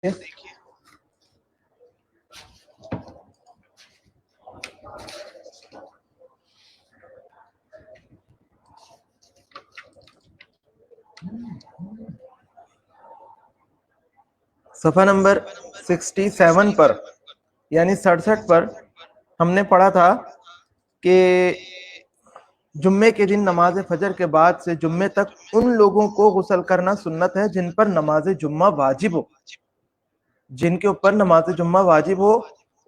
صفحہ نمبر 67 پر یعنی 67 پر ہم نے پڑھا تھا کہ جمعے کے دن نماز فجر کے بعد سے جمعے تک ان لوگوں کو غسل کرنا سنت ہے جن پر نماز جمعہ واجب ہو. جن کے اوپر نماز جمعہ واجب ہو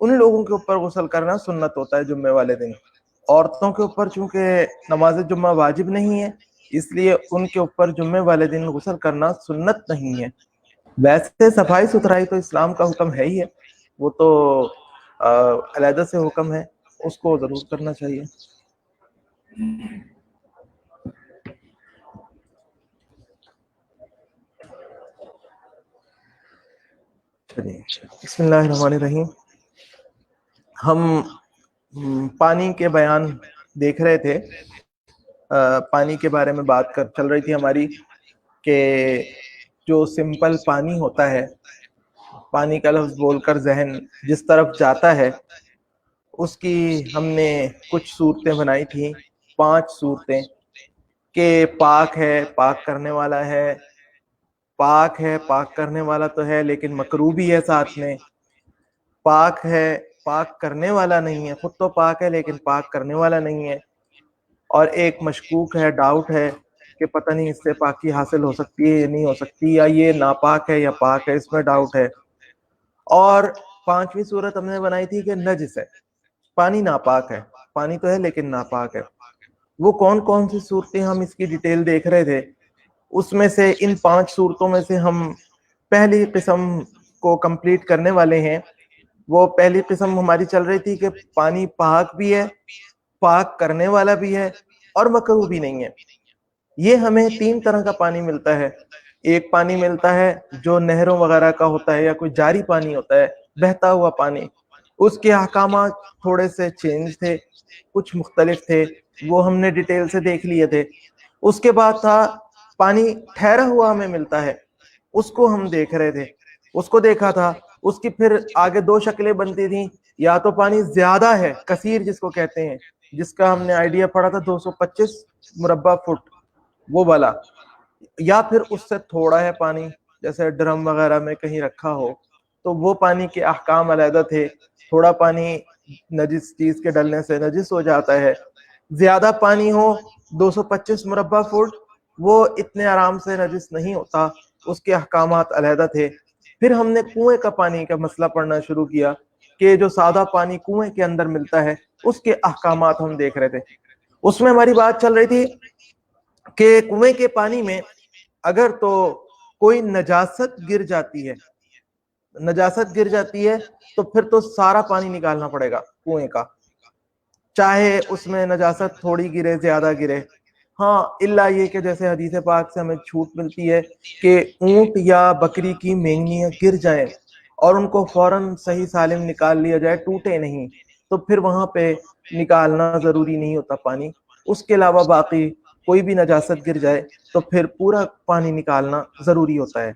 ان لوگوں کے اوپر غسل کرنا سنت ہوتا ہے جمعے والے دن. عورتوں کے اوپر چونکہ نماز جمعہ واجب نہیں ہے اس لیے ان کے اوپر جمعے والے دن غسل کرنا سنت نہیں ہے. ویسے صفائی ستھرائی تو اسلام کا حکم ہے ہی ہے, وہ تو علیحدہ سے حکم ہے, اس کو ضرور کرنا چاہیے. بسم اللہ الرحمن الرحیم. ہم پانی کے بیان دیکھ رہے تھے, پانی کے بارے میں بات چل رہی تھی ہماری کہ جو سمپل پانی ہوتا ہے, پانی کا لفظ بول کر ذہن جس طرف جاتا ہے اس کی ہم نے کچھ صورتیں بنائی تھیں, 5 صورتیں کہ پاک ہے, پاک کرنے والا ہے, پاک ہے پاک کرنے والا تو ہے لیکن مکروہ بھی ہے, ساتھ میں پاک ہے پاک کرنے والا نہیں ہے, خود تو پاک ہے لیکن پاک کرنے والا نہیں ہے, اور ایک مشکوک ہے, ڈاؤٹ ہے کہ پتہ نہیں اس سے پاکی حاصل ہو سکتی ہے یا نہیں ہو سکتی, یا یہ ناپاک ہے یا پاک ہے, اس میں ڈاؤٹ ہے. اور 5ویں صورت ہم نے بنائی تھی کہ نجس ہے, پانی ناپاک ہے, پانی تو ہے لیکن ناپاک ہے. وہ کون کون سی صورتیں ہم اس کی ڈیٹیل دیکھ رہے تھے, اس میں سے ان 5 صورتوں میں سے ہم پہلی قسم کو کمپلیٹ کرنے والے ہیں. وہ پہلی قسم ہماری چل رہی تھی کہ پانی پاک بھی ہے, پاک کرنے والا بھی ہے اور مکروہ بھی نہیں ہے. یہ ہمیں 3 طرح کا پانی ملتا ہے. ایک پانی ملتا ہے جو نہروں وغیرہ کا ہوتا ہے یا کوئی جاری پانی ہوتا ہے, بہتا ہوا پانی, اس کے احکامات تھوڑے سے چینج تھے, کچھ مختلف تھے, وہ ہم نے ڈیٹیل سے دیکھ لیے تھے. اس کے بعد تھا پانی ٹھہرا ہوا ہمیں ملتا ہے, اس کو ہم دیکھ رہے تھے, اس کو دیکھا تھا. اس کی پھر آگے 2 شکلیں بنتی تھیں, یا تو پانی زیادہ ہے, کثیر جس کو کہتے ہیں, جس کا ہم نے آئیڈیا پڑھا تھا 225 مربع فٹ وہ والا, یا پھر اس سے تھوڑا ہے پانی, جیسے ڈرم وغیرہ میں کہیں رکھا ہو تو وہ پانی کے احکام علیحدہ تھے. تھوڑا پانی نجس چیز کے ڈلنے سے نجس ہو جاتا ہے, زیادہ پانی ہو 225 مربع فٹ وہ اتنے آرام سے نجس نہیں ہوتا, اس کے احکامات علیحدہ تھے. پھر ہم نے کنویں کا پانی کا مسئلہ پڑھنا شروع کیا کہ جو سادہ پانی کنویں کے اندر ملتا ہے اس کے احکامات ہم دیکھ رہے تھے. اس میں ہماری بات چل رہی تھی کہ کنویں کے پانی میں اگر تو کوئی نجاست گر جاتی ہے, نجاست گر جاتی ہے تو پھر تو سارا پانی نکالنا پڑے گا کنویں کا, چاہے اس میں نجاست تھوڑی گرے زیادہ گرے. ہاں الا یہ کہ جیسے حدیث پاک سے ہمیں چھوٹ ملتی ہے کہ اونٹ یا بکری کی مینگنیاں گر جائیں اور ان کو فوراً صحیح سالم نکال لیا جائے, ٹوٹے نہیں, تو پھر وہاں پہ نکالنا ضروری نہیں ہوتا پانی. اس کے علاوہ باقی کوئی بھی نجاست گر جائے تو پھر پورا پانی نکالنا ضروری ہوتا ہے.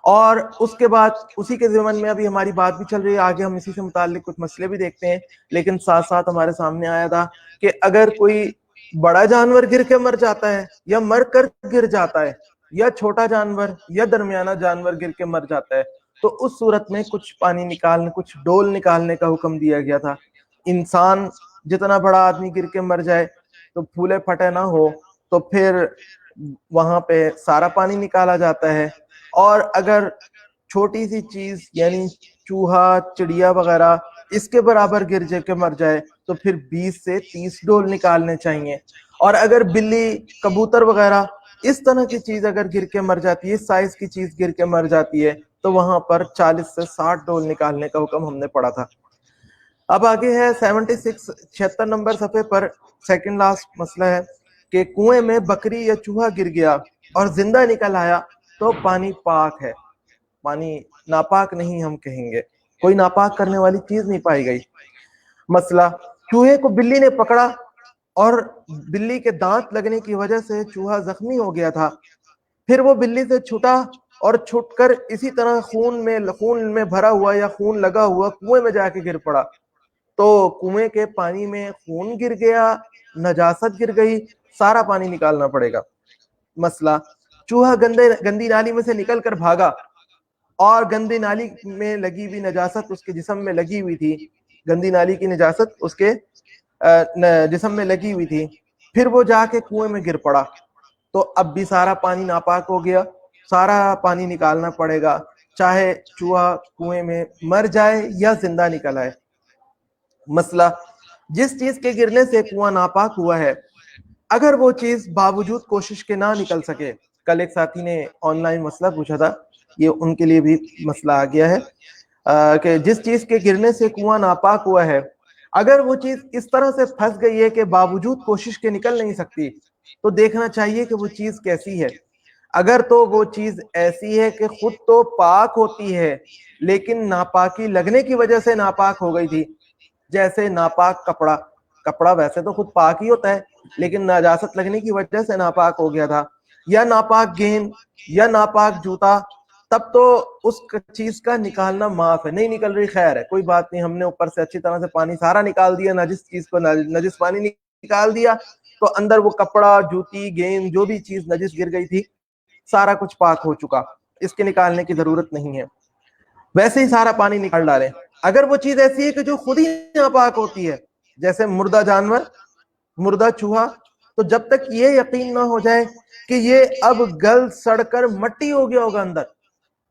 اور اس کے بعد اسی کے ضمن میں ابھی ہماری بات بھی چل رہی ہے, آگے ہم اسی سے متعلق کچھ مسئلے بھی دیکھتے ہیں, لیکن ساتھ ساتھ ہمارے سامنے آیا تھا کہ اگر کوئی بڑا جانور گر کے مر جاتا ہے یا مر کر گر جاتا ہے, یا چھوٹا جانور یا درمیانہ جانور گر کے مر جاتا ہے, تو اس صورت میں کچھ پانی نکالنے, کچھ ڈول نکالنے کا حکم دیا گیا تھا. انسان جتنا بڑا آدمی گر کے مر جائے تو پھولے پھٹے نہ ہو تو پھر وہاں پہ سارا پانی نکالا جاتا ہے. اور اگر چھوٹی سی چیز یعنی چوہا چڑیا وغیرہ اس کے برابر گر جے کے مر جائے تو پھر 20 سے 30 ڈول نکالنے چاہیے. اور اگر بلی کبوتر وغیرہ اس طرح کی چیز اگر گر کے مر جاتی ہے, اس سائز کی چیز گر کے مر جاتی ہے, تو وہاں پر 40 سے 60 ڈول نکالنے کا حکم ہم نے پڑھا تھا. اب آگے ہے 76 نمبر صفحے پر سیکنڈ لاسٹ مسئلہ ہے کہ کنویں میں بکری یا چوہا گر گیا اور زندہ نکل آیا تو پانی پاک ہے, پانی ناپاک نہیں ہم کہیں گے, کوئی ناپاک کرنے والی چیز نہیں پائی گئی. مسئلہ, چوہے کو بلی نے پکڑا اور بلی کے دانت لگنے کی وجہ سے چوہا زخمی ہو گیا تھا, پھر وہ بلی سے چھٹا اور چھٹ کر اسی طرح خون میں بھرا ہوا یا خون لگا ہوا کنویں میں جا کے گر پڑا، تو کنویں کے پانی میں خون گر گیا، نجاست گر گئی، سارا پانی نکالنا پڑے گا۔ مسئلہ چوہا گندی نالی میں سے نکل کر بھاگا اور گندی نالی میں لگی ہوئی نجاست اس کے جسم میں لگی ہوئی تھی، گندی نالی کی نجاست اس کے جسم میں لگی ہوئی تھی، پھر وہ جا کے کنویں میں گر پڑا، تو اب بھی سارا پانی ناپاک ہو گیا، سارا پانی نکالنا پڑے گا، چاہے چوہا کنویں میں مر جائے یا زندہ نکل آئے۔ مسئلہ جس چیز کے گرنے سے کنواں ناپاک ہوا ہے، اگر وہ چیز باوجود کوشش کے نہ نکل سکے، کل ایک ساتھی نے آن لائن مسئلہ پوچھا تھا، یہ ان کے لیے بھی مسئلہ آ گیا ہے کہ جس چیز کے گرنے سے کنواں ناپاک ہوا ہے، اگر وہ چیز اس طرح سے پھنس گئی ہے کہ باوجود کوشش کے نکل نہیں سکتی، تو دیکھنا چاہیے کہ وہ چیز کیسی ہے۔ اگر تو وہ چیز ایسی ہے کہ خود تو پاک ہوتی ہے لیکن ناپاکی لگنے کی وجہ سے ناپاک ہو گئی تھی، جیسے ناپاک کپڑا ویسے تو خود پاک ہی ہوتا ہے لیکن نجاست لگنے کی وجہ سے ناپاک ہو گیا تھا، یا ناپاک گیند یا ناپاک جوتا، تب تو اس چیز کا نکالنا معاف ہے، نہیں نکل رہی خیر ہے، کوئی بات نہیں، ہم نے اوپر سے اچھی طرح سے پانی سارا نکال دیا، نجس چیز کو نجس پانی نکال دیا، تو اندر وہ کپڑا، جوتی، گیند، جو بھی چیز نجس گر گئی تھی، سارا کچھ پاک ہو چکا، اس کے نکالنے کی ضرورت نہیں ہے۔ ویسے ہی سارا پانی نکال ڈالیں۔ اگر وہ چیز ایسی ہے کہ جو خود ہی ناپاک ہوتی ہے، جیسے مردہ جانور، مردہ چوہا، تو جب تک یہ یقین نہ ہو جائے کہ یہ اب گل سڑ کر مٹی ہو گیا ہوگا اندر،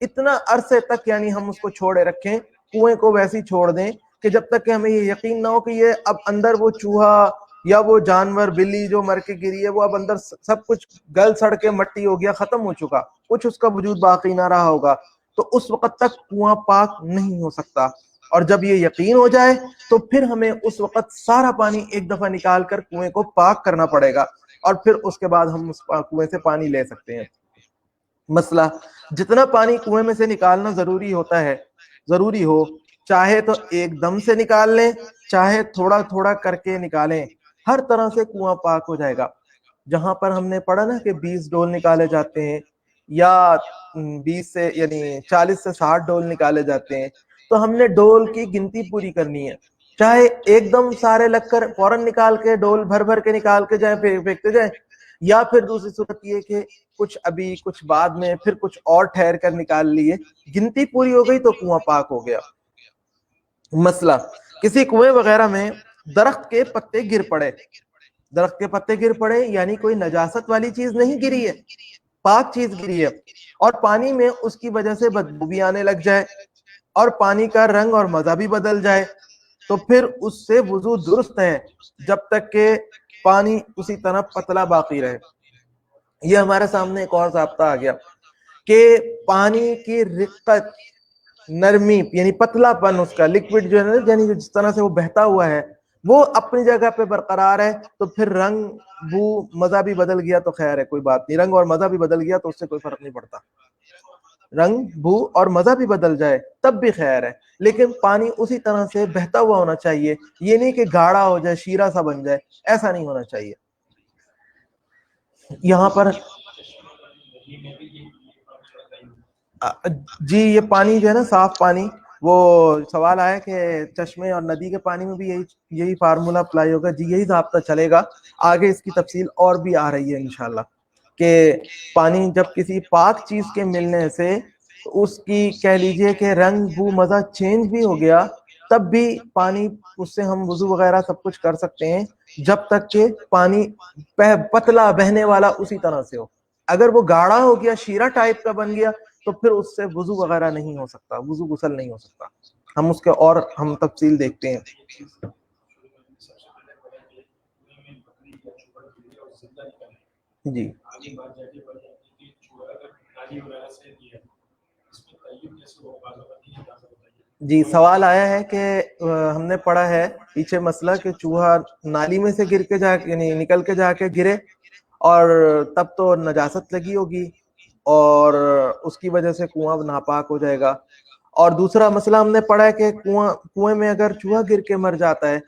اتنا عرصے تک یعنی ہم اس کو چھوڑے رکھیں، کنویں کو ویسے ہی چھوڑ دیں کہ جب تک کہ ہمیں یہ یقین نہ ہو کہ یہ اب اندر وہ چوہا یا وہ جانور، بلی جو مر کے گری ہے، وہ اب اندر سب کچھ گل سڑ کے مٹی ہو گیا، ختم ہو چکا، کچھ اس کا وجود باقی نہ رہا ہوگا، تو اس وقت تک کنواں پاک نہیں ہو سکتا۔ اور جب یہ یقین ہو جائے تو پھر ہمیں اس وقت سارا پانی ایک دفعہ نکال کر کنویں کو پاک کرنا پڑے گا، اور پھر اس کے بعد ہم اس کنویں سے پانی لے سکتے ہیں۔ مسئلہ جتنا پانی کنویں میں سے نکالنا ضروری ہوتا ہے، ضروری ہو، چاہے تو ایک دم سے نکال لیں، چاہے تھوڑا تھوڑا کر کے نکالیں، ہر طرح سے کنواں پاک ہو جائے گا۔ جہاں پر ہم نے پڑھا نا کہ 20 ڈول نکالے جاتے ہیں یا 20 سے یعنی 40 سے 60 ڈول نکالے جاتے ہیں، تو ہم نے ڈول کی گنتی پوری کرنی ہے، چاہے ایک دم سارے لگ کر فوراً نکال کے ڈول بھر بھر کے نکال کے جائیں، پھینکتے جائیں، یا پھر دوسری صورت یہ کہ کچھ ابھی کچھ بعد میں پھر کچھ اور ٹھہر کر نکال لیے، گنتی پوری ہو گئی تو کنواں پاک ہو گیا۔ مسئلہ کسی کنویں وغیرہ میں درخت کے پتے گر پڑے، درخت کے پتے گر پڑے یعنی کوئی نجاست والی چیز نہیں گری ہے، پاک چیز گری ہے، اور پانی میں اس کی وجہ سے بدبو بھی آنے لگ جائے اور پانی کا رنگ اور مزہ بھی بدل جائے، تو پھر اس سے وضو درست ہے جب تک کہ پانی اسی طرح پتلا باقی رہے۔ یہ ہمارے سامنے ایک اور ضابطہ آ گیا کہ پانی کی رقت، نرمی یعنی پتلا پن، اس کا لکوڈ جو ہے نا، یعنی جس طرح سے وہ بہتا ہوا ہے وہ اپنی جگہ پہ برقرار ہے، تو پھر رنگ، بو، مزہ بھی بدل گیا تو خیر ہے، کوئی بات نہیں، رنگ اور مزہ بھی بدل گیا تو اس سے کوئی فرق نہیں پڑتا، رنگ، بو اور مزہ بھی بدل جائے تب بھی خیر ہے، لیکن پانی اسی طرح سے بہتا ہوا ہونا چاہیے، یہ نہیں کہ گاڑھا ہو جائے، شیرہ سا بن جائے، ایسا نہیں ہونا چاہیے۔ یہاں پر جی یہ پانی جو ہے نا، صاف پانی، وہ سوال آیا کہ چشمے اور ندی کے پانی میں بھی یہی فارمولا اپلائی ہوگا، جی یہی ضابطہ چلے گا، آگے اس کی تفصیل اور بھی آ رہی ہے انشاءاللہ، کہ پانی جب کسی پاک چیز کے ملنے سے اس کی کہہ لیجئے کہ رنگ، بو، مزہ چینج بھی ہو گیا، تب بھی پانی، اس سے ہم وضو وغیرہ سب کچھ کر سکتے ہیں جب تک کہ پانی پتلا بہنے والا اسی طرح سے ہو۔ اگر وہ گاڑھا ہو گیا، شیرہ ٹائپ کا بن گیا، تو پھر اس سے وضو وغیرہ نہیں ہو سکتا، وضو غسل نہیں ہو سکتا، ہم اس کے اور ہم تفصیل دیکھتے ہیں۔ جی جی سوال آیا ہے کہ ہم نے پڑھا ہے پیچھے مسئلہ کہ چوہا نالی میں سے گر کے یعنی نکل کے جا کے گرے اور تب تو نجاست لگی ہوگی اور اس کی وجہ سے کنواں ناپاک ہو جائے گا، اور دوسرا مسئلہ ہم نے پڑھا ہے کہ کنویں میں اگر چوہا گر کے مر جاتا ہے،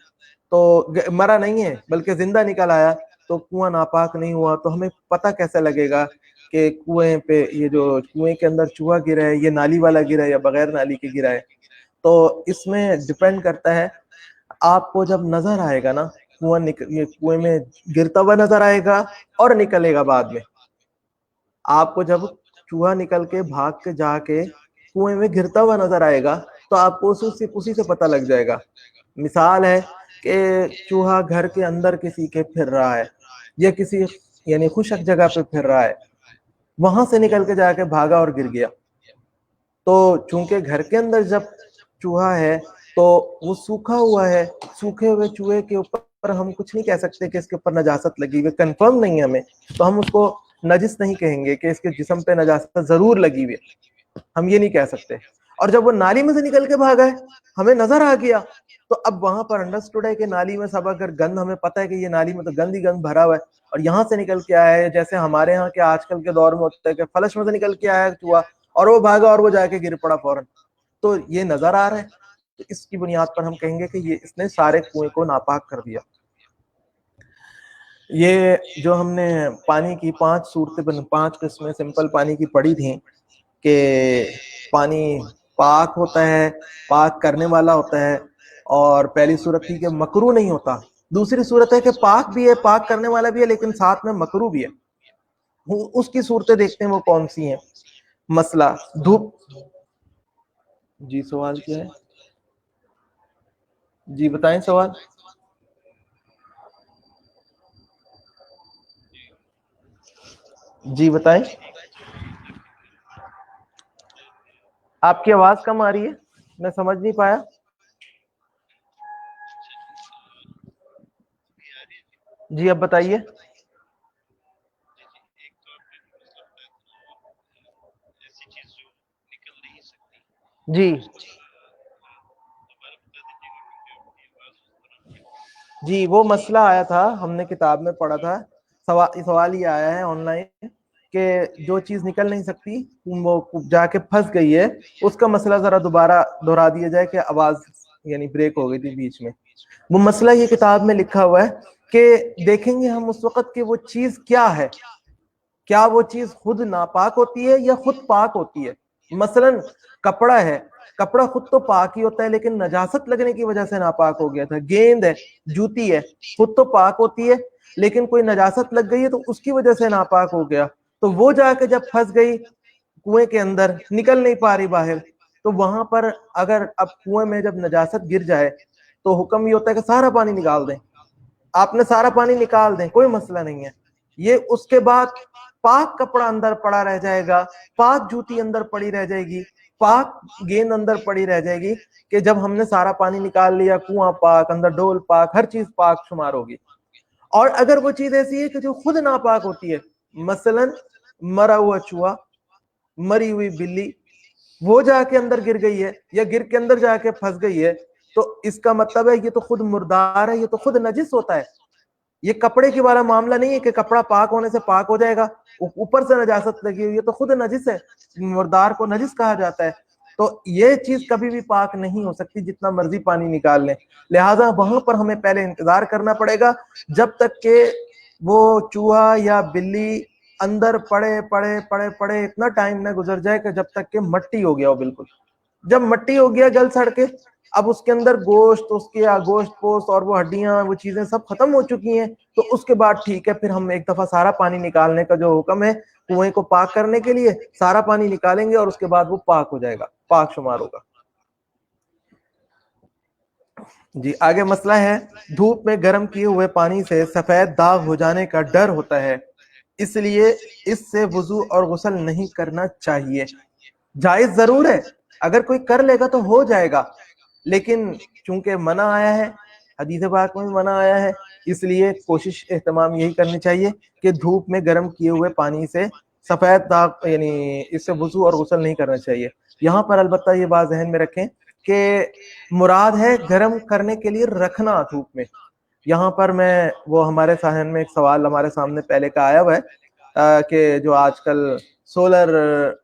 تو مرا نہیں ہے بلکہ زندہ نکل آیا، تو کنواں ناپاک نہیں ہوا، تو ہمیں پتہ کیسے لگے گا کہ کنویں پہ یہ جو کنویں کے اندر چوہا گرا ہے یہ نالی والا گرا ہے یا بغیر نالی کے گرا ہے، تو اس میں ڈپینڈ کرتا ہے آپ کو جب نظر آئے گا نا یہ کنویں میں گرتا ہوا نظر آئے گا اور نکلے گا بعد میں، آپ کو جب چوہا نکل کے بھاگ کے جا کے کنویں میں گرتا ہوا نظر آئے گا تو آپ کو اسی سے پتہ لگ جائے گا. مثال ہے کہ چوہا گھر کے اندر کسی کے پھر رہا ہے یا کسی یعنی خشک جگہ پہ پھر رہا ہے، وہاں سے نکل کے جا کے بھاگا اور گر گیا. تو چونکہ گھر کے اندر جب چوہا ہے تو وہ سوکھا ہوا ہے، سوکھے ہوئے چوہے کے اوپر ہم کچھ نہیں کہہ سکتے کہ اس کے اوپر نجاست لگی ہوئی، کنفرم نہیں ہے ہمیں، تو ہم اس کو نجس نہیں کہیں گے کہ اس کے جسم پہ نجاست ضرور لگی ہوئی، ہم یہ نہیں کہہ سکتے. اور جب وہ نالی میں سے نکل کے بھاگا ہے، ہمیں نظر آ گیا، تو اب وہاں پر انڈرسٹوڈ ہے کہ نالی میں سب اگر گند، ہمیں پتہ ہے کہ یہ نالی میں تو گند ہی گند بھرا ہوا ہے اور یہاں سے نکل کے آیا ہے، جیسے ہمارے ہاں کے آج کل کے دور میں ہوتا ہے کہ فلش میں سے نکل کے آیا چوہا اور وہ بھاگا اور وہ جا کے گر پڑا فوراً، تو یہ نظر آ رہا ہے، تو اس کی بنیاد پر ہم کہیں گے کہ یہ اس نے سارے کنویں کو ناپاک کر دیا. یہ جو ہم نے پانی کی 5 صورتیں 5 قسمیں سمپل پانی کی پڑھی تھیں کہ پانی پاک ہوتا ہے، پاک کرنے والا ہوتا ہے، اور پہلی صورت تھی کہ مکروہ نہیں ہوتا، دوسری صورت ہے کہ پاک بھی ہے، پاک کرنے والا بھی ہے، لیکن ساتھ میں مکروہ بھی ہے. اس کی صورتیں دیکھتے ہیں وہ کون سی ہیں. مسئلہ دھوپ، جی سوال کیا ہے؟ جی بتائیں سوال. جی بتائیں. آپ کی آواز کم آ رہی ہے، میں سمجھ نہیں پایا. جی اب بتائیے. جی جی وہ مسئلہ آیا تھا، ہم نے کتاب میں پڑھا تھا، سوال یہ آیا ہے آن لائن کہ جو چیز نکل نہیں سکتی وہ جا کے پھنس گئی ہے، اس کا مسئلہ ذرا دوبارہ دہرا دیا جائے کہ آواز یعنی بریک ہو گئی تھی بیچ میں. وہ مسئلہ یہ کتاب میں لکھا ہوا ہے کہ دیکھیں گے ہم اس وقت کہ وہ چیز کیا ہے، کیا وہ چیز خود ناپاک ہوتی ہے یا خود پاک ہوتی ہے. مثلا کپڑا ہے، کپڑا خود تو پاک ہی ہوتا ہے لیکن نجاست لگنے کی وجہ سے ناپاک ہو گیا تھا. گیند ہے، جوتی ہے، خود تو پاک ہوتی ہے لیکن کوئی نجاست لگ گئی ہے تو اس کی وجہ سے ناپاک ہو گیا. تو وہ جا کے جب پھنس گئی کنویں کے اندر، نکل نہیں پا رہی باہر، تو وہاں پر اگر اب کنویں میں جب نجاست گر جائے تو حکم یہ ہوتا ہے کہ سارا پانی نکال دیں. آپ نے سارا پانی نکال دیں، کوئی مسئلہ نہیں ہے. یہ اس کے بعد پاک کپڑا اندر پڑا رہ جائے گا، پاک جوتی اندر پڑی رہ جائے گی، پاک گیند اندر پڑی رہ جائے گی، کہ جب ہم نے سارا پانی نکال لیا کنواں پاک، اندر ڈول پاک، ہر چیز پاک شمار ہوگی. اور اگر وہ چیز ایسی ہے کہ جو خود ناپاک ہوتی ہے، مثلا مرا ہوا چوہا، مری ہوئی بلی، وہ جا کے اندر گر گئی ہے یا گر کے اندر جا کے پھنس گئی ہے، تو اس کا مطلب ہے یہ تو خود مردار ہے، یہ تو خود نجس ہوتا ہے. یہ کپڑے کی والا معاملہ نہیں ہے کہ کپڑا پاک ہونے سے پاک ہو جائے گا، اوپر سے نجاست لگی ہوئی ہے تو خود نجس ہے، مردار کو نجس کہا جاتا ہے. تو یہ چیز کبھی بھی پاک نہیں ہو سکتی جتنا مرضی پانی نکال لیں. لہٰذا وہاں پر ہمیں پہلے انتظار کرنا پڑے گا جب تک کہ وہ چوہا یا بلی اندر پڑے پڑے پڑے پڑے اتنا ٹائم نہ گزر جائے کہ جب تک کہ مٹی ہو گیا ہو بالکل. جب مٹی ہو گیا گل سڑ کے، اب اس کے اندر گوشت، اس کے گوشت پوست اور وہ ہڈیاں، وہ چیزیں سب ختم ہو چکی ہیں، تو اس کے بعد ٹھیک ہے، پھر ہم ایک دفعہ سارا پانی نکالنے کا جو حکم ہے کنویں کو پاک کرنے کے لیے سارا پانی نکالیں گے اور اس کے بعد وہ پاک ہو جائے گا، پاک شمار ہوگا. جی آگے مسئلہ ہے دھوپ میں گرم کیے ہوئے پانی سے سفید داغ ہو جانے کا ڈر ہوتا ہے، اس لیے اس سے وضو اور غسل نہیں کرنا چاہیے. جائز ضرور ہے، اگر کوئی کر لے گا تو ہو جائے گا، لیکن چونکہ منع آیا ہے، حدیث پاک میں منع آیا ہے، اس لیے کوشش اہتمام یہی کرنی چاہیے کہ دھوپ میں گرم کیے ہوئے پانی سے سفید داغ یعنی اس سے وضو اور غسل نہیں کرنا چاہیے. یہاں پر البتہ یہ بات ذہن میں رکھیں کہ مراد ہے گرم کرنے کے لیے رکھنا دھوپ میں. یہاں پر میں وہ ہمارے ذہن میں ایک سوال ہمارے سامنے پہلے کا آیا ہوا ہے کہ جو آج کل سولر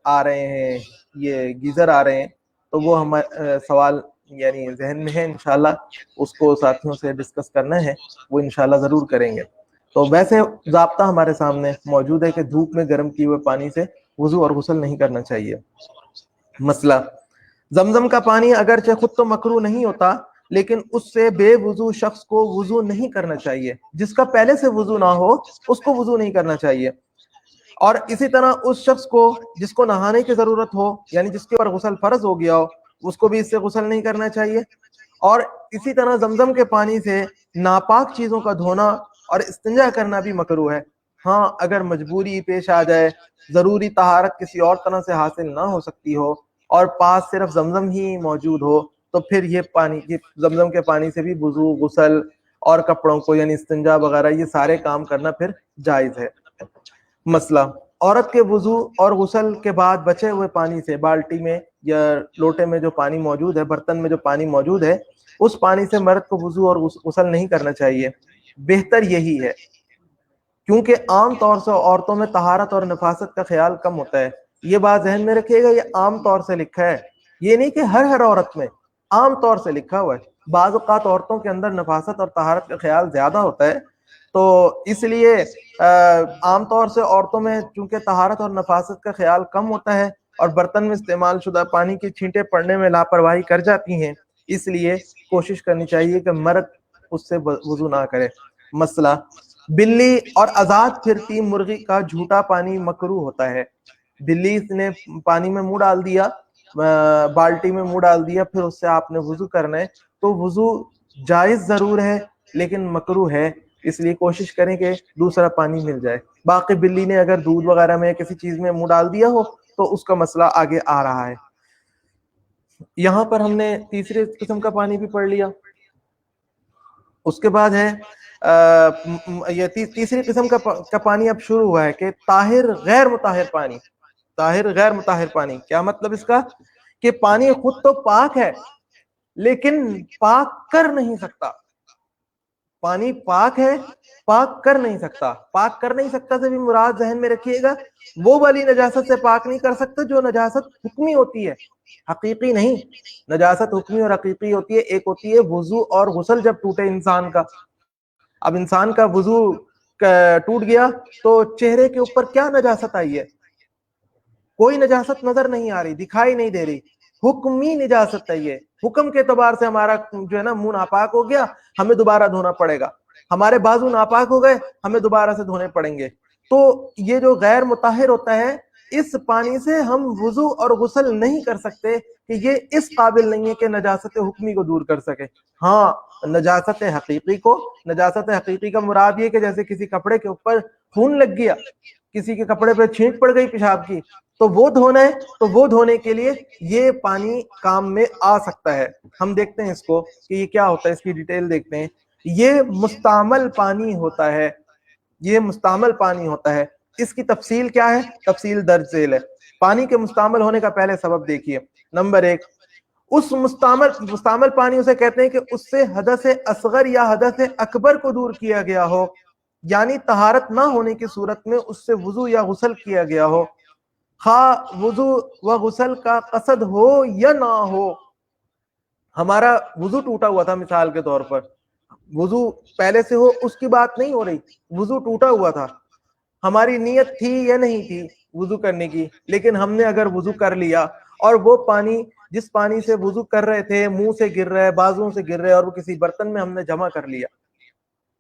آ رہے ہیں، یہ گیزر آ رہے ہیں، تو وہ ہمارا سوال یعنی ذہن میں ہے، انشاءاللہ اس کو ساتھیوں سے ڈسکس کرنا ہے، وہ انشاءاللہ ضرور کریں گے. تو ویسے ضابطہ ہمارے سامنے موجود ہے کہ دھوپ میں گرم کیے ہوئے پانی سے وضو اور غسل نہیں کرنا چاہیے۔ مسئلہ، زمزم کا پانی اگرچہ خود تو مکروہ نہیں ہوتا، لیکن اس سے بے وضو شخص کو وضو نہیں کرنا چاہیے۔ جس کا پہلے سے وضو نہ ہو اس کو وضو نہیں کرنا چاہیے، اور اسی طرح اس شخص کو جس کو نہانے کی ضرورت ہو، یعنی جس کے اوپر غسل فرض ہو گیا ہو، اس کو بھی اس سے غسل نہیں کرنا چاہیے۔ اور اسی طرح زمزم کے پانی سے ناپاک چیزوں کا دھونا اور استنجا کرنا بھی مکروہ ہے۔ ہاں، اگر مجبوری پیش آ جائے، ضروری طہارت کسی اور طرح سے حاصل نہ ہو سکتی ہو اور پاس صرف زمزم ہی موجود ہو، تو پھر یہ پانی، زمزم کے پانی سے بھی وضو، غسل اور کپڑوں کو یعنی استنجا وغیرہ یہ سارے کام کرنا پھر جائز ہے۔ مسئلہ، عورت کے وضو اور غسل کے بعد بچے ہوئے پانی سے بالٹی میں یا لوٹے میں جو پانی موجود ہے، برتن میں جو پانی موجود ہے، اس پانی سے مرد کو وضو اور غسل نہیں کرنا چاہیے۔ بہتر یہی ہے، کیونکہ عام طور سے عورتوں میں طہارت اور نفاست کا خیال کم ہوتا ہے۔ یہ بات ذہن میں رکھیے گا، یہ عام طور سے لکھا ہے، یہ نہیں کہ ہر عورت میں، عام طور سے لکھا ہوا ہے۔ بعض اوقات عورتوں کے اندر نفاست اور طہارت کا خیال زیادہ ہوتا ہے، تو اس لیے عام طور سے عورتوں میں چونکہ طہارت اور نفاست کا خیال کم ہوتا ہے اور برتن میں استعمال شدہ پانی کی چھینٹیں پڑنے میں لاپرواہی کر جاتی ہیں، اس لیے کوشش کرنی چاہیے کہ مرد اس سے وضو نہ کرے۔ مسئلہ، بلی اور آزاد پھرتی مرغی کا جھوٹا پانی مکروہ ہوتا ہے۔ بلی نے پانی میں منہ ڈال دیا، بالٹی میں منہ ڈال دیا، پھر اس سے آپ نے وضو کرنا ہے، تو وضو جائز ضرور ہے لیکن مکروہ ہے، اس لیے کوشش کریں کہ دوسرا پانی مل جائے۔ باقی بلی نے اگر دودھ وغیرہ میں کسی چیز میں منہ ڈال دیا ہو تو اس کا مسئلہ آگے آ رہا ہے۔ یہاں پر ہم نے تیسرے قسم کا پانی بھی پڑھ لیا۔ اس کے بعد ہے یہ تیسری قسم کا پانی اب شروع ہوا ہے کہ طاہر غیر مطہر پانی۔ طاہر غیر مطہر پانی کیا مطلب اس کا؟ کہ پانی خود تو پاک ہے لیکن پاک کر نہیں سکتا۔ پانی پاک ہے، پاک کر نہیں سکتا۔ پاک کر نہیں سکتا سے بھی مراد ذہن میں رکھیے گا وہ والی نجاست سے پاک نہیں کر سکتا جو نجاست حکمی ہوتی ہے، حقیقی نہیں۔ نجاست حکمی اور حقیقی ہوتی ہے۔ ایک ہوتی ہے وضو اور غسل جب ٹوٹے انسان کا۔ اب انسان کا وضو ٹوٹ گیا تو چہرے کے اوپر کیا نجاست آئی ہے؟ کوئی نجاست نظر نہیں آ رہی، دکھائی نہیں دے رہی، حکمی نجاست ہے یہ۔ حکم کے اعتبار سے ہمارا جو ہے نا منہ ناپاک ہو گیا، ہمیں دوبارہ دھونا پڑے گا۔ ہمارے بازو ناپاک ہو گئے، ہمیں دوبارہ سے دھونے پڑیں گے۔ تو یہ جو غیر مطہر ہوتا ہے، اس پانی سے ہم وضو اور غسل نہیں کر سکتے کہ یہ اس قابل نہیں ہے کہ نجاست حکمی کو دور کر سکے۔ ہاں، نجاست حقیقی کو، نجاست حقیقی کا مراد یہ کہ جیسے کسی کپڑے کے اوپر خون لگ گیا، کسی کے کپڑے پہ چھینٹ پڑ گئی پیشاب کی، تو وہ دھونا ہے، تو وہ دھونے کے لیے یہ پانی کام میں آ سکتا ہے۔ ہم دیکھتے ہیں اس کو کہ یہ کیا ہوتا ہے، اس کی ڈیٹیل دیکھتے ہیں۔ یہ مستعمل پانی ہوتا ہے، یہ مستعمل پانی ہوتا ہے۔ اس کی تفصیل کیا ہے؟ تفصیل درج ذیل ہے۔ پانی کے مستعمل ہونے کا پہلے سبب دیکھیے۔ نمبر ایک، اس مستعمل پانی اسے کہتے ہیں کہ اس سے حدث اصغر یا حدث اکبر کو دور کیا گیا ہو، یعنی طہارت نہ ہونے کی صورت میں اس سے وضو یا غسل کیا گیا ہو، خواہ وضو و غسل کا قصد ہو یا نہ ہو۔ ہمارا وضو ٹوٹا ہوا تھا مثال کے طور پر، وضو پہلے سے ہو اس کی بات نہیں ہو رہی، وضو ٹوٹا ہوا تھا، ہماری نیت تھی یا نہیں تھی وضو کرنے کی، لیکن ہم نے اگر وضو کر لیا اور وہ پانی جس پانی سے وضو کر رہے تھے منہ سے گر رہا ہے، بازوں سے گر رہا ہے، اور وہ کسی برتن میں ہم نے جمع کر لیا،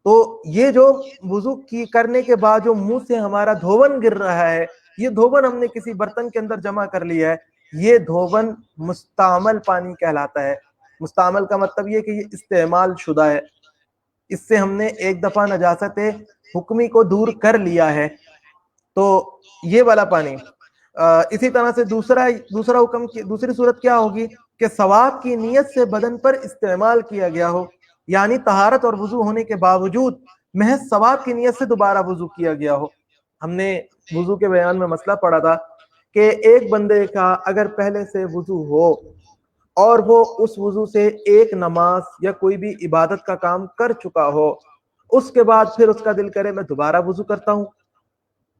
تو یہ جو وضو کی کرنے کے بعد جو منہ سے ہمارا دھون گر رہا ہے، یہ دھون ہم نے کسی برتن کے اندر جمع کر لیا ہے، یہ دھون مستعمل پانی کہلاتا ہے۔ مستعمل کا مطلب یہ کہ یہ استعمال شدہ ہے، اس سے ہم نے ایک دفعہ نجاست حکمی کو دور کر لیا ہے، تو یہ والا پانی۔ اسی طرح سے دوسرا حکم کی دوسری صورت کیا ہوگی کہ ثواب کی نیت سے بدن پر استعمال کیا گیا ہو، یعنی طہارت اور وضو ہونے کے باوجود محض ثواب کی نیت سے دوبارہ وضو کیا گیا ہو۔ ہم نے وضو کے بیان میں مسئلہ پڑھا تھا کہ ایک بندے کا اگر پہلے سے وضو ہو اور وہ اس وضو سے ایک نماز یا کوئی بھی عبادت کا کام کر چکا ہو، اس کے بعد پھر اس کا دل کرے میں دوبارہ وضو کرتا ہوں،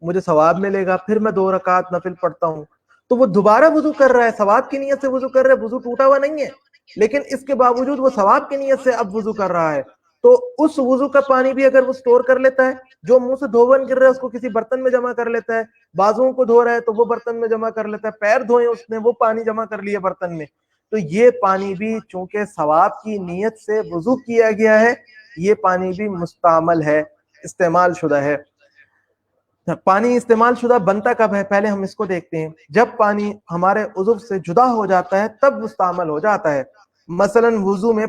مجھے ثواب ملے گا، پھر میں 2 رکعت نفل پڑھتا ہوں، تو وہ دوبارہ وضو کر رہا ہے، ثواب کی نیت سے وضو کر رہا ہے، وضو ٹوٹا ہوا نہیں ہے، لیکن اس کے باوجود وہ ثواب کی نیت سے اب وضو کر رہا ہے، تو اس وضو کا پانی بھی اگر وہ سٹور کر لیتا ہے، جو منہ سے دھوبن گر رہا ہے اس کو کسی برتن میں جمع کر لیتا ہے، بازوؤں کو دھو رہا ہے تو وہ برتن میں جمع کر لیتا ہے، پیر دھوئے اس نے وہ پانی جمع کر لیا برتن میں، تو یہ پانی بھی چونکہ ثواب کی نیت سے وضو کیا گیا ہے، یہ پانی بھی مستعمل ہے، استعمال شدہ ہے۔ پانی استعمال شدہ بنتا کب ہے؟ پہلے ہم اس کو دیکھتے ہیں۔ جب پانی ہمارے عضو سے جدا ہو جاتا ہے تب مستعمل ہو جاتا ہے۔ مثلا وضو میں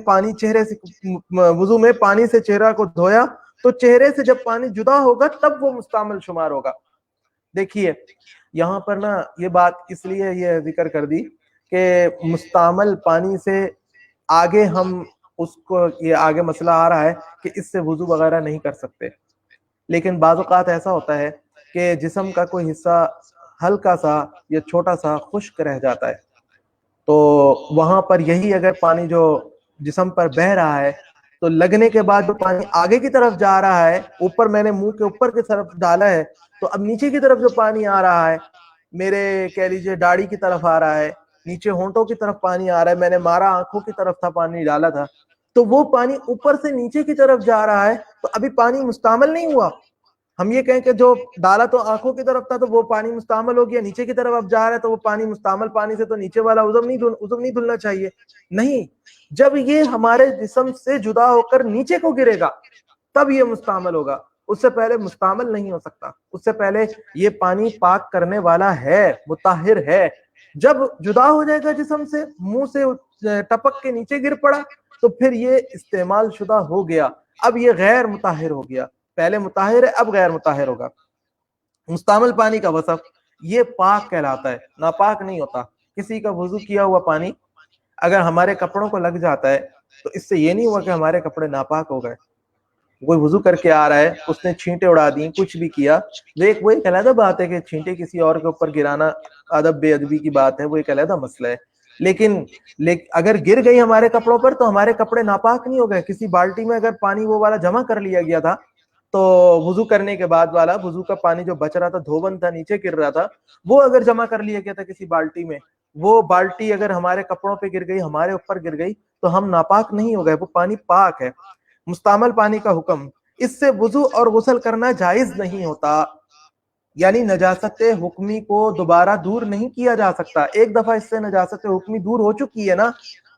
پانی سے چہرہ کو دھویا تو چہرے سے جب پانی جدا ہوگا تب وہ مستعمل شمار ہوگا۔ دیکھیے یہاں پر نا یہ بات اس لیے یہ ذکر کر دی کہ مستعمل پانی سے آگے ہم اس کو یہ آگے مسئلہ آ رہا ہے کہ اس سے وضو وغیرہ نہیں کر سکتے، لیکن بعض اوقات ایسا ہوتا ہے کہ جسم کا کوئی حصہ ہلکا سا یا چھوٹا سا خشک رہ جاتا ہے، تو وہاں پر یہی اگر پانی جو جسم پر بہ رہا ہے تو لگنے کے بعد جو پانی آگے کی طرف جا رہا ہے، اوپر میں نے منہ کے اوپر کی طرف ڈالا ہے تو اب نیچے کی طرف جو پانی آ رہا ہے، میرے کہہ لیجئے داڑھی کی طرف آ رہا ہے، نیچے ہونٹوں کی طرف پانی آ رہا ہے، میں نے مارا آنکھوں کی طرف تھا پانی ڈالا تھا، تو وہ پانی اوپر سے نیچے کی طرف جا رہا ہے تو ابھی پانی مستعمل نہیں ہوا۔ ہم یہ کہیں کہ جو ڈالا تو آنکھوں کی طرف تھا تو وہ پانی مستعمل ہو گیا، نیچے کی طرف اب جا رہا ہے تو وہ پانی مستعمل پانی سے تو نیچے والا عضو نہیں دھلنا چاہیے، نہیں، جب یہ ہمارے جسم سے جدا ہو کر نیچے کو گرے گا تب یہ مستعمل ہوگا، اس سے پہلے مستعمل نہیں ہو سکتا، اس سے پہلے یہ پانی پاک کرنے والا ہے، مطہر ہے۔ جب جدا ہو جائے گا جسم سے، منہ سے ٹپک کے نیچے گر پڑا تو پھر یہ استعمال شدہ ہو گیا، اب یہ غیر مطہر ہو گیا، پہلے مطہر ہے اب غیر مطہر ہوگا۔ مستعمل پانی کا وصف یہ پاک کہلاتا ہے، ناپاک نہیں ہوتا۔ کسی کا وضو کیا ہوا پانی اگر ہمارے کپڑوں کو لگ جاتا ہے تو اس سے یہ نہیں ہوا کہ ہمارے کپڑے ناپاک ہو گئے۔ کوئی وضو کر کے آ رہا ہے، اس نے چھینٹے اڑا دی، کچھ بھی کیا، وہ ایک علیحدہ بات ہے کہ چھینٹے کسی اور کے اوپر گرانا ادب بے ادبی کی بات ہے، وہ ایک علیحدہ مسئلہ ہے، لیکن اگر گر گئی ہمارے کپڑوں پر تو ہمارے کپڑے ناپاک نہیں ہو گئے۔ کسی بالٹی میں اگر پانی وہ والا جمع کر لیا گیا تھا تو وضو کرنے کے بعد والا وضو کا پانی جو بچ رہا تھا، دھوبن تھا، نیچے گر رہا تھا، وہ اگر جمع کر لیا گیا تھا کسی بالٹی میں، وہ بالٹی اگر ہمارے کپڑوں پہ گر گئی، ہمارے اوپر گر گئی تو ہم ناپاک نہیں ہو گئے، وہ پانی پاک ہے۔ مستعمل پانی کا حکم، اس سے وضو اور غسل کرنا جائز نہیں ہوتا، یعنی نجاست حکمی کو دوبارہ دور نہیں کیا جا سکتا۔ ایک دفعہ اس سے نجاست حکمی دور ہو چکی ہے نا،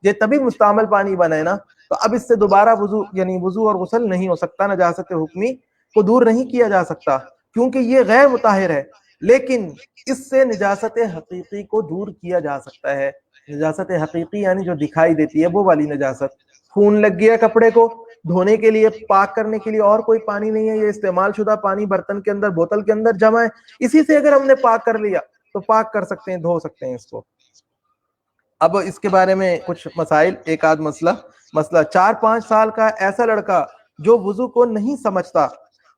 یہ تبھی مستعمل پانی بنا ہے نا، تو اب اس سے دوبارہ وضو اور غسل نہیں ہو سکتا، نجاست حکمی کو دور نہیں کیا جا سکتا کیونکہ یہ غیر مطہر ہے، لیکن اس سے نجاست حقیقی کو دور کیا جا سکتا ہے۔ نجاست حقیقی یعنی جو دکھائی دیتی ہے وہ والی نجاست، خون لگ گیا کپڑے کو، دھونے کے لیے، پاک کرنے کے لیے اور کوئی پانی نہیں ہے، یہ استعمال شدہ پانی برتن کے اندر، بوتل کے اندر جمع ہے، اسی سے اگر ہم نے پاک کر لیا تو پاک کر سکتے ہیں، دھو سکتے ہیں اس کو۔ اب اس کے بارے میں کچھ مسائل، ایک آدھ مسئلہ 4-5 سال کا ایسا لڑکا جو وضو کو نہیں سمجھتا،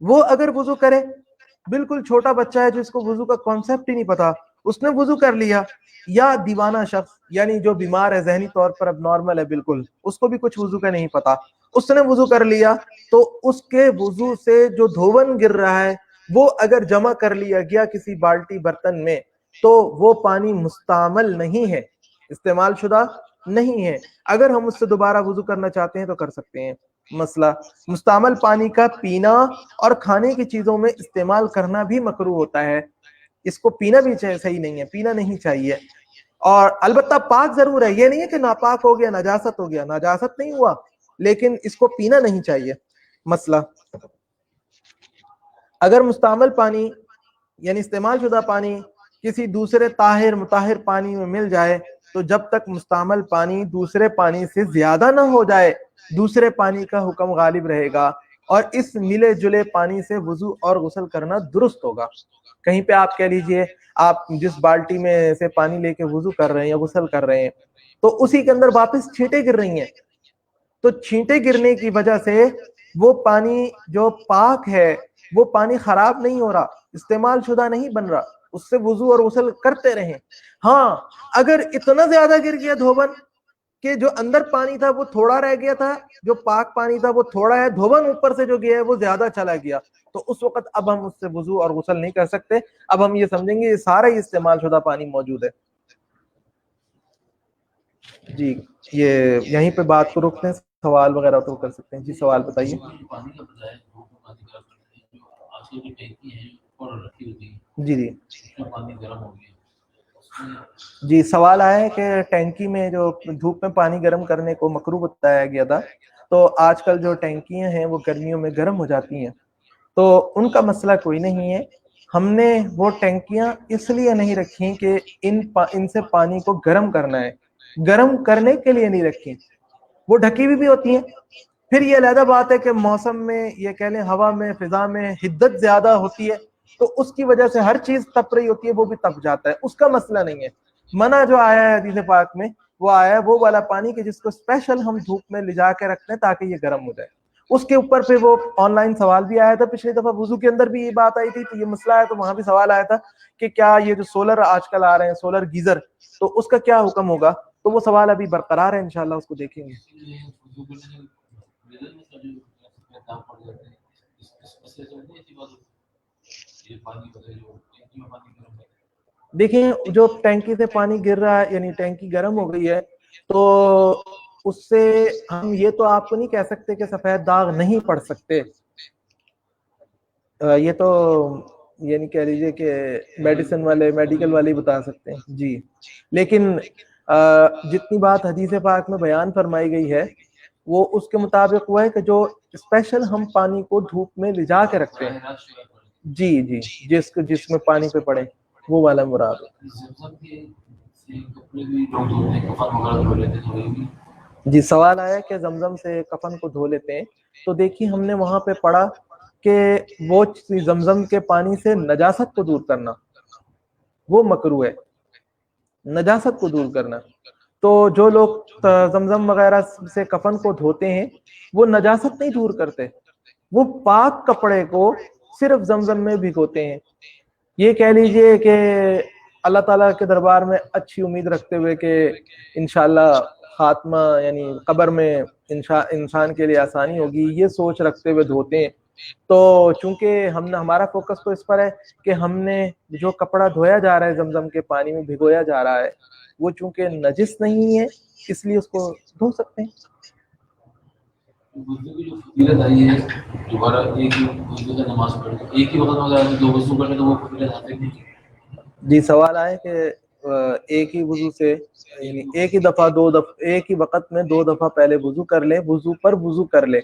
وہ اگر وضو کرے، بالکل چھوٹا بچہ ہے جس کو وضو کا کانسیپٹ ہی نہیں پتا، اس نے وضو کر لیا، یا دیوانہ شخص یعنی جو بیمار ہے، ذہنی طور پر اب نارمل ہے بالکل، اس کو بھی کچھ وضو کا نہیں پتا، اس نے وضو کر لیا تو اس کے وضو سے جو دھوبن گر رہا ہے وہ اگر جمع کر لیا گیا کسی بالٹی برتن میں تو وہ پانی مستعمل نہیں ہے، استعمال شدہ نہیں ہے۔ اگر ہم اس سے دوبارہ وضو کرنا چاہتے ہیں تو کر سکتے ہیں۔ مسئلہ، مستعمل پانی کا پینا اور کھانے کی چیزوں میں استعمال کرنا بھی مکروہ ہوتا ہے، اس کو پینا بھی صحیح نہیں ہے، پینا نہیں چاہیے، اور البتہ پاک ضرور ہے، یہ نہیں ہے کہ ناپاک ہو گیا، نجاست ہو گیا، نجاست نہیں ہوا، لیکن اس کو پینا نہیں چاہیے۔ مسئلہ، اگر مستعمل پانی یعنی استعمال شدہ پانی کسی دوسرے طاہر مطہر پانی میں مل جائے تو جب تک مستعمل پانی دوسرے پانی سے زیادہ نہ ہو جائے دوسرے پانی کا حکم غالب رہے گا، اور اس ملے جلے پانی سے وضو اور غسل کرنا درست ہوگا۔ کہیں پہ آپ کہہ لیجئے آپ جس بالٹی میں سے پانی لے کے وضو کر رہے ہیں یا غسل کر رہے ہیں تو اسی کے اندر واپس چھینٹے گر رہی ہیں، تو چھینٹے گرنے کی وجہ سے وہ پانی جو پاک ہے وہ پانی خراب نہیں ہو رہا، استعمال شدہ نہیں بن رہا، اس سے وضو اور غسل کرتے رہیں۔ ہاں اگر اتنا زیادہ گر گیا دھوبن کہ جو اندر پانی تھا وہ تھوڑا رہ گیا تھا، جو پاک پانی تھا وہ تھوڑا ہے، دھوبن اوپر سے جو گیا ہے وہ زیادہ چلا گیا، تو اس وقت اب ہم اس سے وضو اور غسل نہیں کر سکتے، اب ہم یہ سمجھیں گے یہ سارا ہی استعمال شدہ پانی موجود ہے۔ جی یہ یہیں پہ بات کو روکتے ہیں۔ سوال وغیرہ تو کر سکتے ہیں. جی سوال بتائیے. جی جی جی سوال آیا ہے کہ ٹینکی میں جو دھوپ میں پانی گرم کرنے کو مکروہ بتایا گیا تھا، تو آج کل جو ٹینکیاں ہیں وہ گرمیوں میں گرم ہو جاتی ہیں، تو ان کا مسئلہ کوئی نہیں ہے. ہم نے وہ ٹینکیاں اس لیے نہیں رکھی کہ ان سے پانی کو گرم کرنا ہے، گرم کرنے کے لیے نہیں رکھی. وہ ڈھکی ہوئی بھی ہوتی ہیں. پھر یہ علیحدہ بات ہے کہ موسم میں یہ کہہ لیں ہوا میں فضا میں حدت زیادہ ہوتی ہے، تو اس کی وجہ سے ہر چیز تپ رہی ہوتی ہے، وہ بھی تپ جاتا ہے. اس کا مسئلہ نہیں ہے. منع جو آیا ہے حدیث پاک میں وہ آیا ہے وہ والا پانی کہ جس کو اسپیشل ہم دھوپ میں لے جا کے رکھتے ہیں تاکہ یہ گرم ہو جائے. اس کے اوپر پہ وہ آن لائن سوال بھی آیا تھا پچھلی دفعہ، وضو کے اندر بھی یہ بات آئی تھی، تو یہ مسئلہ ہے، تو وہاں بھی سوال آیا تھا کہ کیا یہ جو سولر آج کل آ رہے ہیں، سولر گیزر، تو اس کا کیا حکم ہوگا. تو وہ سوال ابھی برقرار ہے، انشاءاللہ اس کو دیکھیں گے. دیکھیں جو ٹینکی سے پانی گر رہا ہے، یعنی ٹینکی گرم ہو گئی ہے، تو اس سے ہم یہ تو آپ کو نہیں کہہ سکتے کہ سفید داغ نہیں پڑ سکتے. یہ تو یعنی کہہ لیجیے کہ میڈیسن والے میڈیکل والے بتا سکتے ہیں. جی لیکن جتنی بات حدیث پاک میں بیان فرمائی گئی ہے وہ اس کے مطابق وہ ہے کہ جو اسپیشل ہم پانی کو دھوپ میں لے جا کے رکھتے ہیں، جی جی جس میں پانی پہ پڑے، وہ والا مراد ہے. جی سوال آیا کہ زمزم سے کفن کو دھو لیتے ہیں، تو دیکھیے ہم نے وہاں پہ پڑھا کہ وہ زمزم کے پانی سے نجاست کو دور کرنا وہ مکروہ ہے، نجاست کو دور کرنا. تو جو لوگ زمزم وغیرہ سے کفن کو دھوتے ہیں وہ نجاست نہیں دور کرتے، وہ پاک کپڑے کو صرف زمزم میں بھگوتے ہیں. یہ کہہ لیجئے کہ اللہ تعالیٰ کے دربار میں اچھی امید رکھتے ہوئے کہ انشاءاللہ خاتمہ یعنی قبر میں انسان کے لیے آسانی ہوگی، یہ سوچ رکھتے ہوئے دھوتے ہیں. تو چونکہ ہمارا فوکس تو اس پر ہے کہ ہم نے جو کپڑا دھویا جا رہا ہے زمزم کے پانی میں بھگویا جا رہا ہے وہ چونکہ نجس نہیں ہے، اس لیے اس کو دھو سکتے ہیں. جی سوال آئے کہ ایک ہی وضو سے یعنی ایک ہی دفعہ ایک ہی وقت میں 2 دفعہ پہلے وضو کر لے، وضو پر وضو کر لے.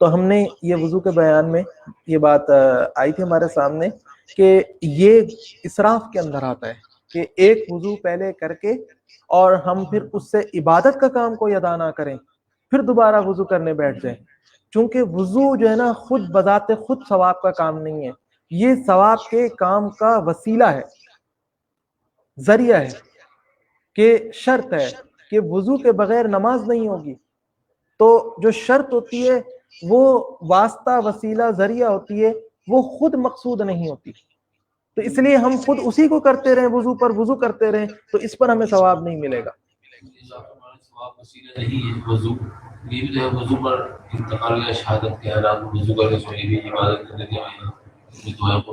تو ہم نے یہ وضو کے بیان میں یہ بات آئی تھی ہمارے سامنے کہ یہ اسراف کے اندر آتا ہے کہ ایک وضو پہلے کر کے اور ہم پھر اس سے عبادت کا کام کوئی ادا نہ کریں، پھر دوبارہ وضو کرنے بیٹھ جائیں. چونکہ وضو جو ہے نا خود بذات خود ثواب کا کام نہیں ہے، یہ ثواب کے کام کا وسیلہ ہے، ذریعہ ہے، کہ شرط ہے کہ وضو کے بغیر نماز نہیں ہوگی. تو جو شرط ہوتی ہے وہ واسطہ وسیلہ ذریعہ ہوتی ہے، وہ خود مقصود نہیں ہوتی. تو اس لیے ہم خود اسی کو کرتے رہیں، وضو پر وضو کرتے رہیں، تو اس پر ہمیں ثواب نہیں ملے گا.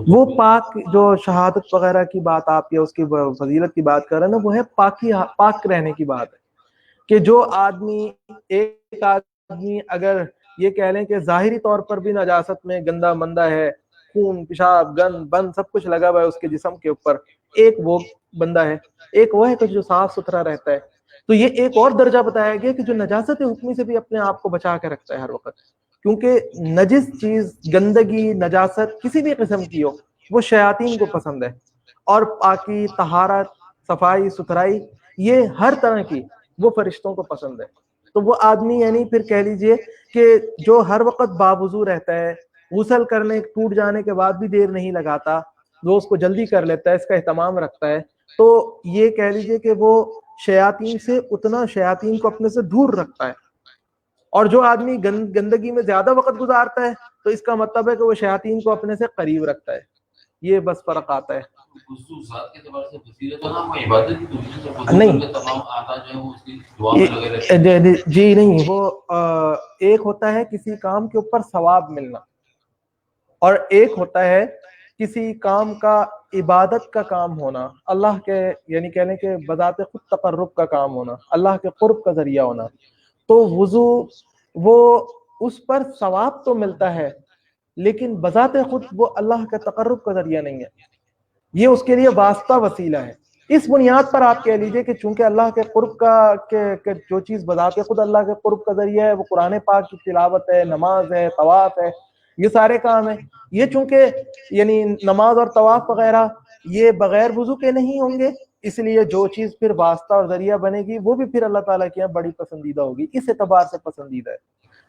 وہ پاک جو شہادت وغیرہ کی بات آپ یا اس کی فضیلت کی بات کر رہے ہیں نا، وہ ہے پاک رہنے کی بات ہے. کہ جو ایک آدمی اگر یہ کہہ لیں کہ ظاہری طور پر بھی نجاست میں گندا مندہ ہے، خون پیشاب گند بند سب کچھ لگا ہوا ہے اس کے جسم کے اوپر، ایک وہ بندہ ہے، ایک وہ ہے کہ جو صاف ستھرا رہتا ہے. تو یہ ایک اور درجہ بتایا گیا کہ جو نجاست حکمی سے بھی اپنے آپ کو بچا کے رکھتا ہے ہر وقت. کیونکہ نجس چیز، گندگی، نجاست کسی بھی قسم کی ہو، وہ شیاطین کو پسند ہے. اور پاکی، طہارت، صفائی ستھرائی، یہ ہر طرح کی وہ فرشتوں کو پسند ہے. تو وہ آدمی یعنی پھر کہہ لیجئے کہ جو ہر وقت باوضو رہتا ہے، غسل کرنے ٹوٹ جانے کے بعد بھی دیر نہیں لگاتا، وہ اس کو جلدی کر لیتا ہے، اس کا اہتمام رکھتا ہے، تو یہ کہہ لیجئے کہ وہ شیاطین سے اتنا شیاطین کو اپنے سے دور رکھتا ہے. اور جو آدمی گندگی میں زیادہ وقت گزارتا ہے تو اس کا مطلب ہے کہ وہ شیاطین کو اپنے سے قریب رکھتا ہے. یہ بس فرق آتا ہے. نہیں جی نہیں، وہ ایک ہوتا ہے کسی کام کے اوپر ثواب ملنا، اور ایک ہوتا ہے کسی کام کا عبادت کا کام ہونا، اللہ کے یعنی کہنے کے بذات خود تقرب کا کام ہونا، اللہ کے قرب کا ذریعہ ہونا. تو وضو وہ اس پر ثواب تو ملتا ہے لیکن بذات خود وہ اللہ کے تقرب کا ذریعہ نہیں ہے، یہ اس کے لیے واسطہ وسیلہ ہے۔ اس بنیاد پر آپ کہہ لیجئے کہ چونکہ اللہ کے قرب کا جو چیز بذات خود اللہ کے قرب کا ذریعہ ہے وہ قرآن پاک کی تلاوت ہے، نماز ہے، طواف ہے، یہ سارے کام ہیں، یہ چونکہ یعنی نماز اور طواف وغیرہ یہ بغیر وضو کے نہیں ہوں گے، اس لیے جو چیز پھر واسطہ اور ذریعہ بنے گی وہ بھی پھر اللہ تعالیٰ کے یہاں بڑی پسندیدہ ہوگی، اس اعتبار سے پسندیدہ ہے۔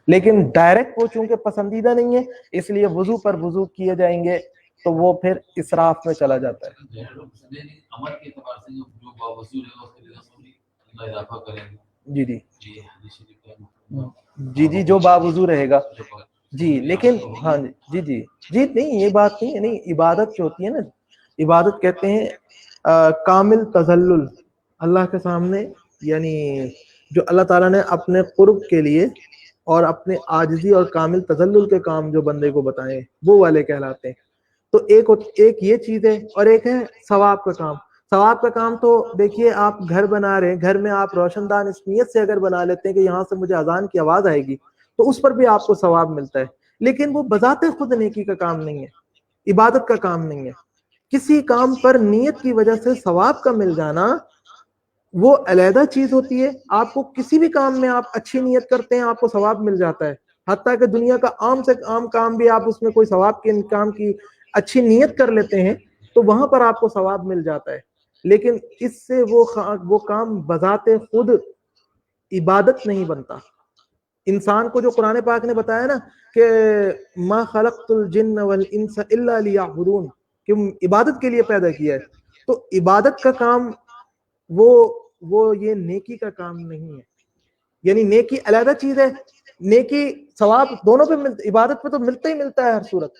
لیکن ڈائریکٹ وہ چونکہ پسندیدہ نہیں ہے اس لیے وضو پر وضو کیے جائیں گے تو وہ پھر اسراف میں چلا جاتا ہے۔ جی جی جی جی جو باوضو رہے گا جی، لیکن ہاں جی جی جی نہیں یہ بات نہیں ہے، نہیں عبادت جو ہوتی ہے نا، عبادت کہتے ہیں کامل تذلل اللہ کے سامنے، یعنی جو اللہ تعالیٰ نے اپنے قرب کے لیے اور اپنے عاجزی اور کامل تذلل کے کام جو بندے کو بتائیں وہ والے کہلاتے ہیں۔ تو ایک یہ چیز ہے، اور ایک ہے ثواب کا کام۔ ثواب کا کام تو دیکھیے آپ گھر بنا رہے ہیں، گھر میں آپ روشن دان اس نیت سے اگر بنا لیتے ہیں کہ یہاں سے مجھے اذان کی آواز آئے گی تو اس پر بھی آپ کو ثواب ملتا ہے، لیکن وہ بذات خود نیکی کا کام نہیں ہے، عبادت کا کام نہیں ہے۔ کسی کام پر نیت کی وجہ سے ثواب کا مل جانا وہ علیحدہ چیز ہوتی ہے۔ آپ کو کسی بھی کام میں آپ اچھی نیت کرتے ہیں آپ کو ثواب مل جاتا ہے، حتیٰ کہ دنیا کا عام سے عام کام بھی آپ اس میں کوئی ثواب کے کام کی اچھی نیت کر لیتے ہیں تو وہاں پر آپ کو ثواب مل جاتا ہے، لیکن اس سے وہ کام بذات خود عبادت نہیں بنتا۔ انسان کو جو قرآن پاک نے بتایا نا کہ ما خلقت الجن والانس الا لیعبدون، کہ عبادت کے لیے پیدا کیا ہے، تو عبادت کا کام وہ یہ نیکی کا کام نہیں ہے۔ یعنی نیکی علیحدہ چیز ہے، نیکی ثواب دونوں پہ عبادت پہ تو ملتا ہی ملتا ہے ہر صورت،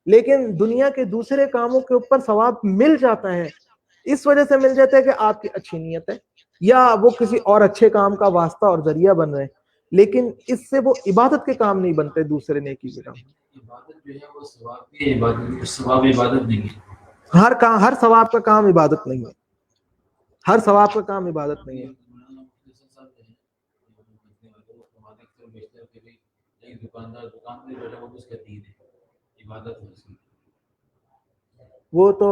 لیکن دنیا کے دوسرے کاموں کے اوپر ثواب مل جاتا ہے، اس وجہ سے مل جاتا ہے کہ آپ کی اچھی نیت ہے یا وہ کسی اور اچھے کام کا واسطہ اور ذریعہ بن رہے ہیں، لیکن اس سے وہ عبادت کے کام نہیں بنتے دوسرے نیکی کے کام۔ عبادت جو ہے وہ ثواب عبادت نہیں ہے، ہر ثواب کا کام عبادت نہیں ہے، ہر ثواب کا کام عبادت نہیں ہے۔ وہ تو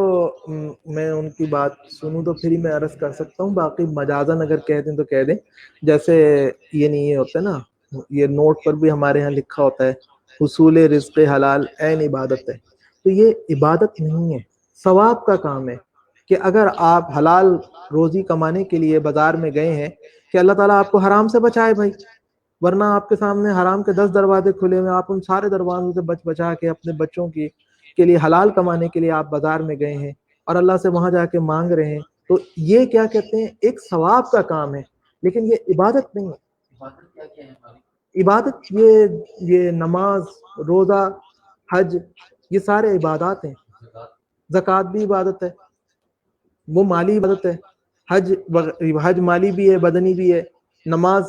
میں ان کی بات سنوں تو پھر ہی میں عرض کر سکتا ہوں، باقی مجازن اگر کہہ دیں تو کہہ دیں، جیسے یہ نہیں یہ ہوتا ہے نا، یہ نوٹ پر بھی ہمارے ہاں لکھا ہوتا ہے حصول رزق حلال عین عبادت ہے، تو یہ عبادت نہیں ہے، ثواب کا کام ہے کہ اگر آپ حلال روزی کمانے کے لیے بازار میں گئے ہیں کہ اللہ تعالیٰ آپ کو حرام سے بچائے بھائی، ورنہ آپ کے سامنے حرام کے 10 دروازے کھلے ہوئے، آپ ان سارے دروازوں سے بچا کے اپنے بچوں کے لیے حلال کمانے کے لیے آپ بازار میں گئے ہیں اور اللہ سے وہاں جا کے مانگ رہے ہیں، تو یہ کیا کہتے ہیں ایک ثواب کا کام ہے، لیکن یہ عبادت نہیں ہے۔ عبادت یہ نماز، روزہ، حج، یہ سارے عبادات ہیں۔ زکوٰۃ بھی عبادت ہے، وہ مالی عبادت ہے، حج مالی بھی ہے بدنی بھی ہے، نماز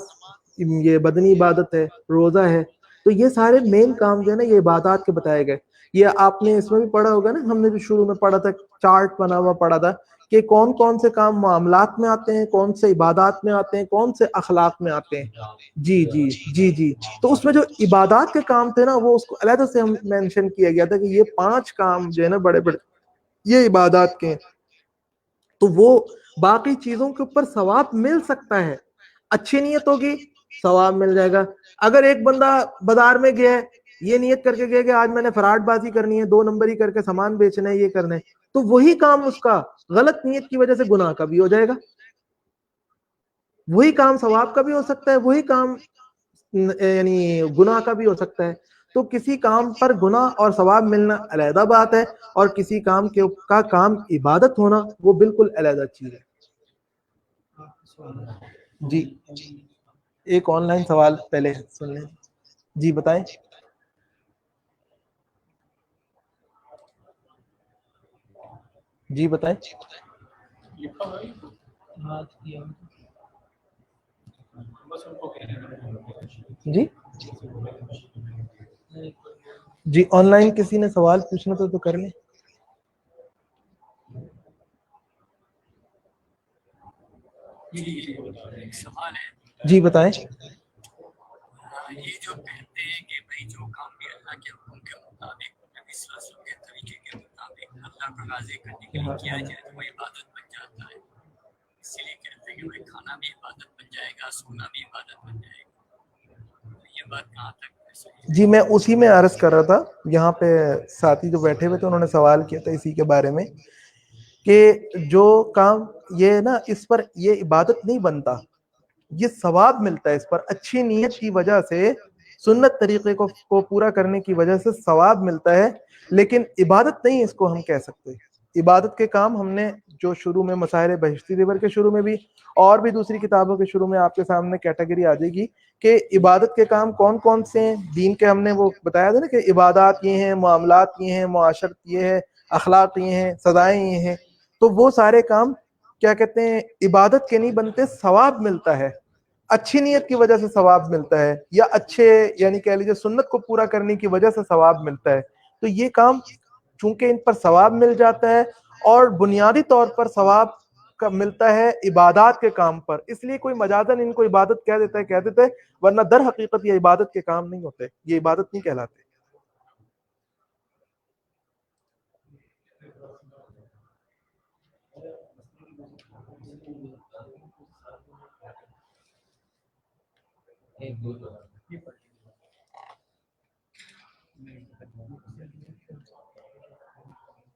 یہ بدنی عبادت ہے، روزہ ہے، تو یہ سارے مین کام جو ہے نا یہ عبادات کے بتائے گئے۔ یہ آپ نے اس میں بھی پڑھا ہوگا نا، ہم نے بھی شروع میں پڑھا تھا، چارٹ بنا ہوا پڑھا تھا کہ کون کون سے کام معاملات میں آتے ہیں، کون سے عبادات میں آتے ہیں، کون سے اخلاق میں آتے ہیں۔ جی جی جی جی تو اس میں جو عبادات کے کام تھے نا وہ اس کو علیحدہ سے ہم مینشن کیا گیا تھا کہ یہ 5 کام جو ہے نا بڑے بڑے یہ عبادات کے ہیں، تو وہ باقی چیزوں کے اوپر ثواب مل سکتا ہے، اچھی نیت ہوگی ثواب مل جائے گا۔ اگر ایک بندہ بازار میں گیا ہے یہ نیت کر کے گیا کہ آج میں نے فراڈ بازی کرنی ہے، 2 نمبری کر کے سامان بیچنا ہے، یہ کرنا ہے، تو وہی کام اس کا غلط نیت کی وجہ سے گناہ کا بھی ہو جائے گا، وہی کام ثواب کا بھی ہو سکتا ہے، وہی کام یعنی گناہ کا بھی ہو سکتا ہے۔ تو کسی کام پر گناہ اور ثواب ملنا علیحدہ بات ہے، اور کسی کام کا کام عبادت ہونا وہ بالکل علیحدہ چیز ہے۔ جی ایک آن لائن سوال پہلے سن لیں، جی بتائیں۔ جی بتائیں۔ جی جی آن لائن کسی نے سوال پوچھنا تو کر لیں۔ جی بتائیں۔ تقاضے کرنے کے لیے کیا جائے تو وہ عبادت بن جاتا ہے. اسی لیے کہتے ہیں کہ بھائی کھانا بھی عبادت بن جائے گا, سونا بھی عبادت بن جائے گا. یہ بات کہاں تک صحیح ہے؟ جی میں اسی میں عرض کر رہا تھا, یہاں پہ ساتھی جو بیٹھے ہوئے تھے انہوں نے سوال کیا تھا اسی کے بارے میں کہ جو کام یہ نا اس پر یہ عبادت نہیں بنتا, یہ ثواب ملتا ہے اس پر, اچھی نیت کی وجہ سے سنت طریقے کو پورا کرنے کی وجہ سے ثواب ملتا ہے, لیکن عبادت نہیں اس کو ہم کہہ سکتے. عبادت کے کام ہم نے جو شروع میں مسائل بہشتی زیور کے شروع میں بھی اور بھی دوسری کتابوں کے شروع میں آپ کے سامنے کیٹیگری آ جائے گی کہ عبادت کے کام کون کون سے ہیں دین کے. ہم نے وہ بتایا تھا نا کہ عبادات یہ ہیں, معاملات یہ ہیں, معاشرت یہ ہے, اخلاق یہ ہیں, سزائیں یہ ہیں. تو وہ سارے کام کیا کہتے ہیں عبادت کے نہیں بنتے, ثواب ملتا ہے, اچھی نیت کی وجہ سے ثواب ملتا ہے, یا اچھے یعنی کہہ لیجیے سنت کو پورا کرنے کی وجہ سے ثواب ملتا ہے. تو یہ کام چونکہ ان پر ثواب مل جاتا ہے اور بنیادی طور پر ثواب کا ملتا ہے عبادات کے کام پر, اس لیے کوئی مجازن ان کو عبادت کہہ دیتا ہے, ورنہ در حقیقت یہ عبادت کے کام نہیں ہوتے, یہ عبادت نہیں کہلاتے.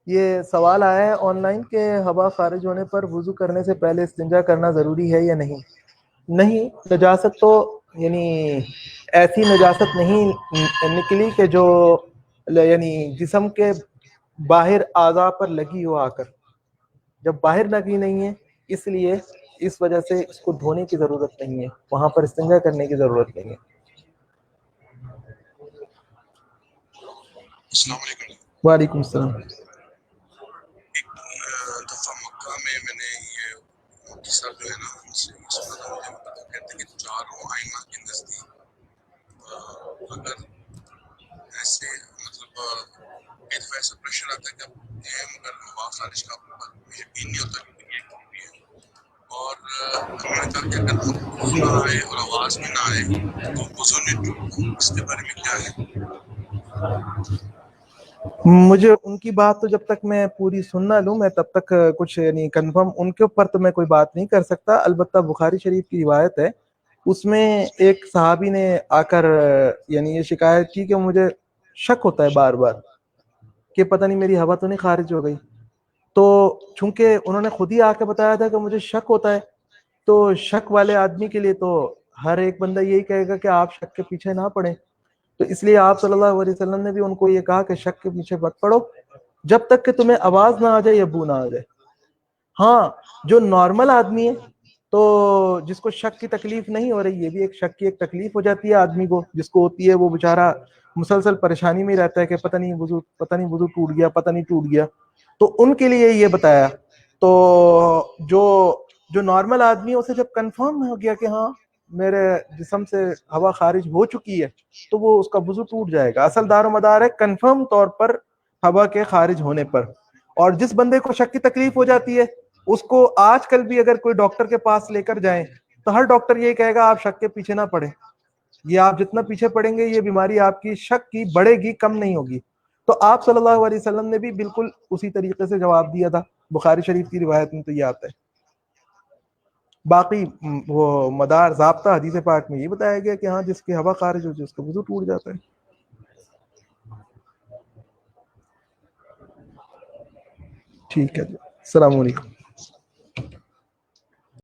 یہ سوال آیا ہے آن لائن کہ ہوا خارج ہونے پر وضو کرنے سے پہلے استنجا کرنا ضروری ہے یا نہیں. نہیں, نجاست تو یعنی ایسی نجاست نہیں نکلی کہ جو یعنی جسم کے باہر اعضاء پر لگی ہو آ کر, جب باہر لگی نہیں ہے اس لیے اس وجہ سے اس کو دھونے کی ضرورت نہیں ہے, وہاں پر استنجا کرنے کی ضرورت نہیں ہے. السلام علیکم. وعلیکم السلام. ایک دفعہ مکہ میں نے یہ مفتی صاحب جو ہے نا ان سے سنا تھا, مجھے پتا کہتے کہ چاروں آئمہ کے نزدیک اگر ایسے مطلب ایک دفعہ ایسا پریشر آتا ہے کہ مگر ہوا خارج کا مجھے یقین نہیں ہوتا کہ یہ کیوں بھی ہے, اور انہوں نے کہا کہ اگر ابو نہ آئے اور آواز بھی نہ آئے تو وضو نہیں ٹوٹتا. اس کے بارے میں کیا ہے؟ مجھے ان کی بات تو جب تک میں پوری سن نہ لوں میں تب تک کچھ یعنی کنفرم ان کے اوپر تو میں کوئی بات نہیں کر سکتا. البتہ بخاری شریف کی روایت ہے, اس میں ایک صحابی نے آ کر یعنی یہ شکایت کی کہ مجھے شک ہوتا ہے بار بار کہ پتہ نہیں میری ہوا تو نہیں خارج ہو گئی. تو چونکہ انہوں نے خود ہی آ کے بتایا تھا کہ مجھے شک ہوتا ہے, تو شک والے آدمی کے لیے تو ہر ایک بندہ یہی کہے گا کہ آپ شک کے پیچھے نہ پڑیں. تو اس لیے آپ صلی اللہ علیہ وسلم نے بھی ان کو یہ کہا کہ شک کے پیچھے مت پڑو جب تک کہ تمہیں آواز نہ آ جائے یا بو نہ آ جائے. ہاں جو نارمل آدمی ہے تو جس کو شک کی تکلیف نہیں ہو رہی, یہ بھی ایک شک کی ایک تکلیف ہو جاتی ہے آدمی کو, جس کو ہوتی ہے وہ بیچارہ مسلسل پریشانی میں رہتا ہے کہ پتہ نہیں وضو ٹوٹ گیا, پتہ نہیں ٹوٹ گیا. تو ان کے لیے یہ بتایا. تو جو نارمل آدمی ہے اسے جب کنفرم ہو گیا کہ ہاں میرے جسم سے ہوا خارج ہو چکی ہے تو وہ اس کا وضو ٹوٹ جائے گا. اصل دار و مدار ہے کنفرم طور پر ہوا کے خارج ہونے پر. اور جس بندے کو شک کی تکلیف ہو جاتی ہے اس کو آج کل بھی اگر کوئی ڈاکٹر کے پاس لے کر جائیں تو ہر ڈاکٹر یہ کہے گا آپ شک کے پیچھے نہ پڑیں, یہ آپ جتنا پیچھے پڑیں گے یہ بیماری آپ کی شک کی بڑھے گی, کم نہیں ہوگی. تو آپ صلی اللہ علیہ وسلم نے بھی بالکل اسی طریقے سے جواب دیا تھا. بخاری شریف کی روایت میں تو یہ آتا ہے. باقی وہ مدار ضابطہ حدیث پاک میں یہ بتایا گیا کہ ہاں جس کی ہوا خارج ہو جائے اس کا وضو ٹوٹ جاتا ہے. ٹھیک ہے جی, السلام علیکم.